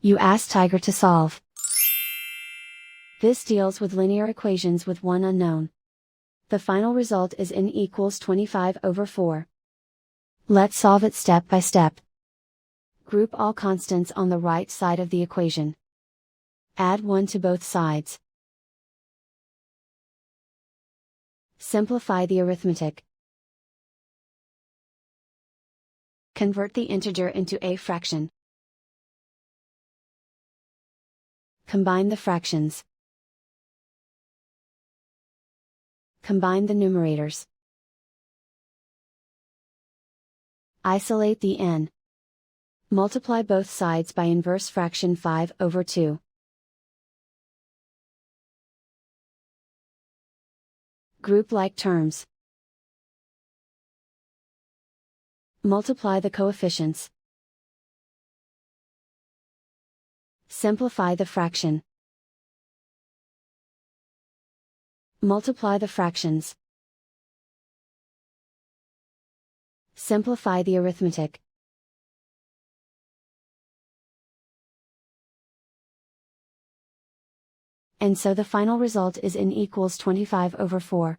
You ask Tiger to solve. This deals with linear equations with one unknown. The final result is n equals 25/4. Let's solve it step by step. Group all constants on the right side of the equation. Add 1 to both sides. Simplify the arithmetic. Convert the integer into a fraction. Combine the fractions. Combine the numerators. Isolate the n. Multiply both sides by inverse fraction 5/2. Group like terms. Multiply the coefficients. Simplify the fraction. Multiply the fractions. Simplify the arithmetic. And so the final result is n equals 25/4.